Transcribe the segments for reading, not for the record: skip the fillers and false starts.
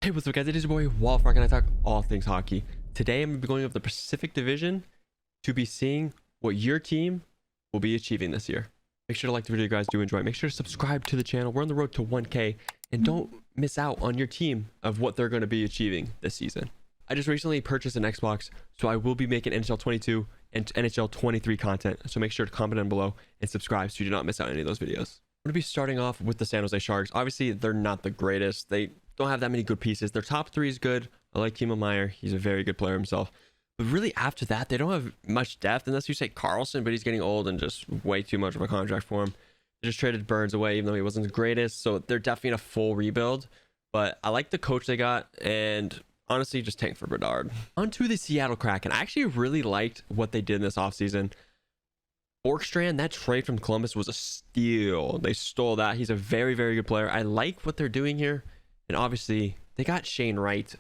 Hey, what's up, guys? It is your boy Walfrock, and I talk all things hockey. Today, I'm going to be going over the Pacific Division to be seeing what your team will be achieving this year. Make sure to like the video, guys. Do enjoy it. Make sure to subscribe to the channel. We're on the road to 1K, and don't miss out on your team of what they're going to be achieving this season. I just recently purchased an Xbox, so I will be making NHL 22 and NHL 23 content. So make sure to comment down below and subscribe so you do not miss out on any of those videos. I'm going to be starting off with the San Jose Sharks. Obviously, they're not the greatest. They don't have that many good pieces. Their top three is good. I like Timo Meier. He's a very good player himself. But really, after that, they don't have much depth, unless you say Carlson, but he's getting old and just way too much of a contract for him. They just traded Burns away, even though he wasn't the greatest. So they're definitely in a full rebuild. But I like the coach they got, and honestly, just tank for Bedard. On to the Seattle Kraken. I actually really liked what they did in this offseason. Borkstrand, that trade from Columbus was a steal. They stole that. He's a very, very good player. I like what they're doing here. And obviously, they got Shane Wright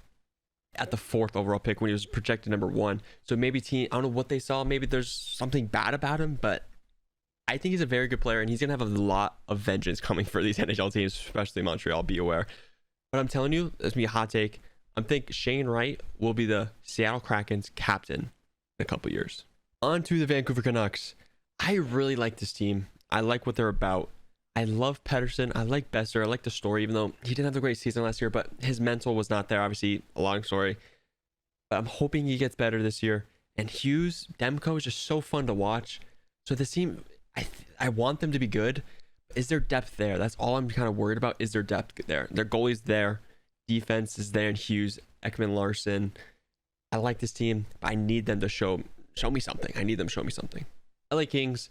at the 4th overall pick when he was projected number 1. So maybe I don't know what they saw. Maybe there's something bad about him, but I think he's a very good player, and he's going to have a lot of vengeance coming for these NHL teams, especially Montreal. Be aware. But I'm telling you, this is me a hot take. I think Shane Wright will be the Seattle Kraken's captain in a couple years. On to the Vancouver Canucks. I really like this team. I like what they're about. I love Pettersson. I like Besser. I like the story, even though he didn't have a great season last year, but his mental was not there. Obviously, a long story. But I'm hoping he gets better this year. And Hughes, Demko is just so fun to watch. So this team, I want them to be good. Is there depth there? That's all I'm kind of worried about. Is there depth there? Their goalie's there. Defense is there in Hughes, Ekman Larson. I like this team, but I need them to show me something. I need them to show me something. LA Kings,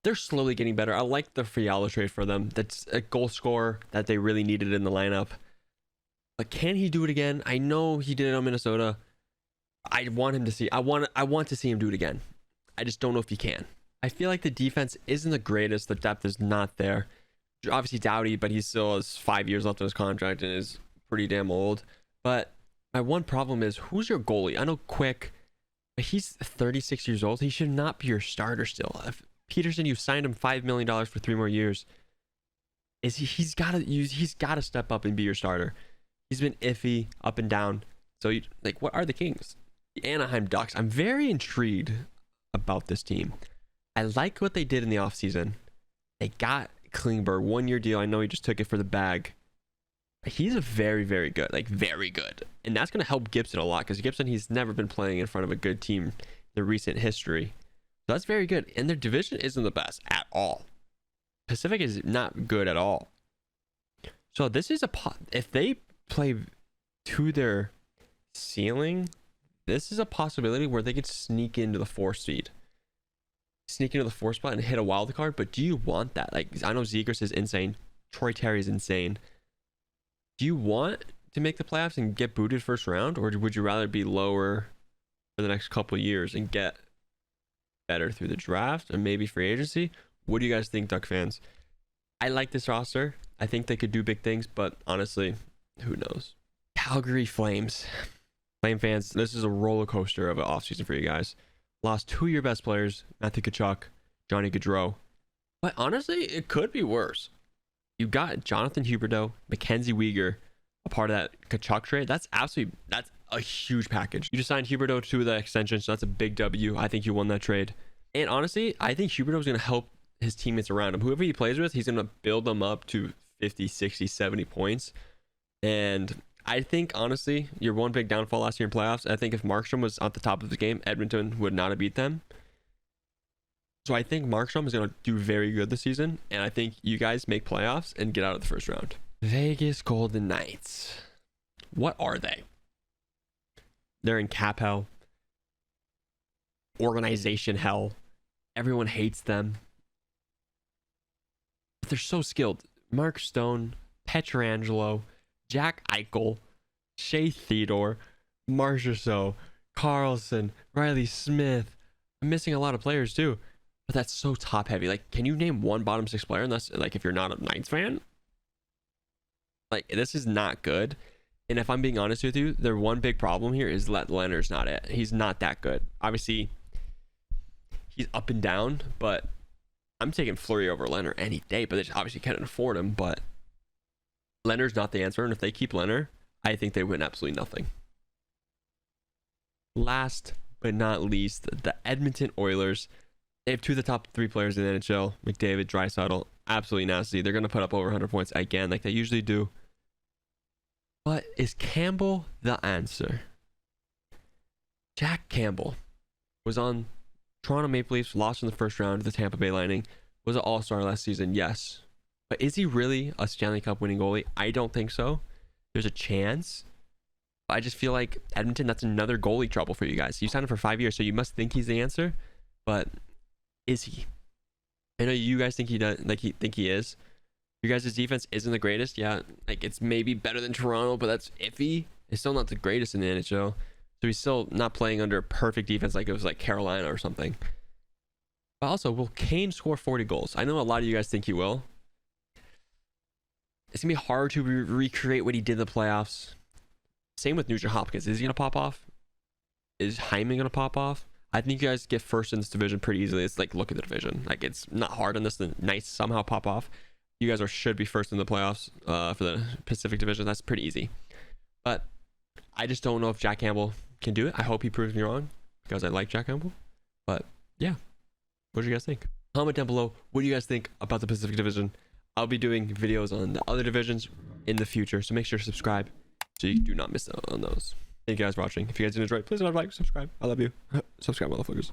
they're slowly getting better. I like the Fiala trade for them. That's a goal scorer that they really needed in the lineup. But can he do it again? I know he did it on Minnesota. I want him to see. I want to see him do it again. I just don't know if he can. I feel like the defense isn't the greatest. The depth is not there. Obviously Doughty, but he still has 5 years left on his contract and is pretty damn old. But my one problem is, who's your goalie? I know Quick, but he's 36 years old. He should not be your starter still. If Peterson, you signed him $5 million for 3 more years. He's got to step up and be your starter. He's been iffy up and down. So what are the Kings? The Anaheim Ducks. I'm very intrigued about this team. I like what they did in the offseason. They got Klingberg, 1-year deal. I know he just took it for the bag. He's a very, very good, very good. And that's going to help Gibson a lot, because Gibson, he's never been playing in front of a good team in the recent history. So that's very good. And their division isn't the best at all. Pacific is not good at all. So this is if they play to their ceiling, this is a possibility where they could sneak into the 4th seed. Sneak into the 4th spot and hit a wild card. But do you want that? I know Zegras is insane. Troy Terry is insane. Do you want to make the playoffs and get booted first round, or would you rather be lower for the next couple of years and get better through the draft and maybe free agency? What do you guys think, Duck fans? I like this roster. I think they could do big things, but honestly, who knows? Calgary Flames. Flame fans, this is a roller coaster of an offseason for you guys. Lost 2 of your best players, Matthew Tkachuk, Johnny Gaudreau. But honestly, it could be worse. You got Jonathan Huberdeau, Mackenzie Weegar, a part of that Tkachuk trade. That's a huge package. You just signed Huberdeau to the extension, so that's a big W. I think you won that trade. And honestly, I think Huberdeau is going to help his teammates around him. Whoever he plays with, he's going to build them up to 50, 60, 70 points. And I think, honestly, your one big downfall last year in playoffs, I think if Markstrom was at the top of the game, Edmonton would not have beat them. So I think Markstrom is going to do very good this season, and I think you guys make playoffs and get out of the first round. Vegas Golden Knights. What are they? They're in cap hell. Organization hell. Everyone hates them. But they're so skilled. Mark Stone, Pietrangelo, Jack Eichel, Shea Theodore, Marchessault, Carlson, Riley Smith. I'm missing a lot of players too. But that's so top heavy. Can you name one bottom 6 player? And that's if you're not a Knights fan, this is not good. And if I'm being honest with you, their one big problem here is that Leonard's not it. He's not that good. Obviously, he's up and down, but I'm taking Fleury over Leonard any day. But they just obviously can't afford him. But Leonard's not the answer. And if they keep Leonard, I think they win absolutely nothing. Last but not least, the Edmonton Oilers. They have 2 of the top 3 players in the NHL. McDavid, Draisaitl, absolutely nasty. They're going to put up over 100 points again, like they usually do. But is Campbell the answer? Jack Campbell was on Toronto Maple Leafs, lost in the first round to the Tampa Bay Lightning. Was an all-star last season, yes. But is he really a Stanley Cup winning goalie? I don't think so. There's a chance. But I just feel like Edmonton, that's another goalie trouble for you guys. You signed him for 5 years, so you must think he's the answer. But is he? I know you guys think he does, like he is. You guys' defense isn't the greatest. Yeah, like it's maybe better than Toronto, but that's iffy. It's still not the greatest in the NHL. So he's still not playing under perfect defense like it was like Carolina or something. But also, will Kane score 40 goals? I know a lot of you guys think he will. It's going to be hard to recreate what he did in the playoffs. Same with Nugent Hopkins. Is he going to pop off? Is Hyman going to pop off? I think you guys get first in this division pretty easily. It's like, look at the division. Like, it's not hard on this to nice somehow pop off. You guys should be first in the playoffs for the Pacific Division. That's pretty easy. But I just don't know if Jack Campbell can do it. I hope he proves me wrong because I like Jack Campbell. But yeah, what do you guys think? Comment down below. What do you guys think about the Pacific Division? I'll be doing videos on the other divisions in the future, so make sure to subscribe so you do not miss out on those. Thank you guys for watching. If you guys did enjoy, please don't like, subscribe. I love you. Subscribe, motherfuckers.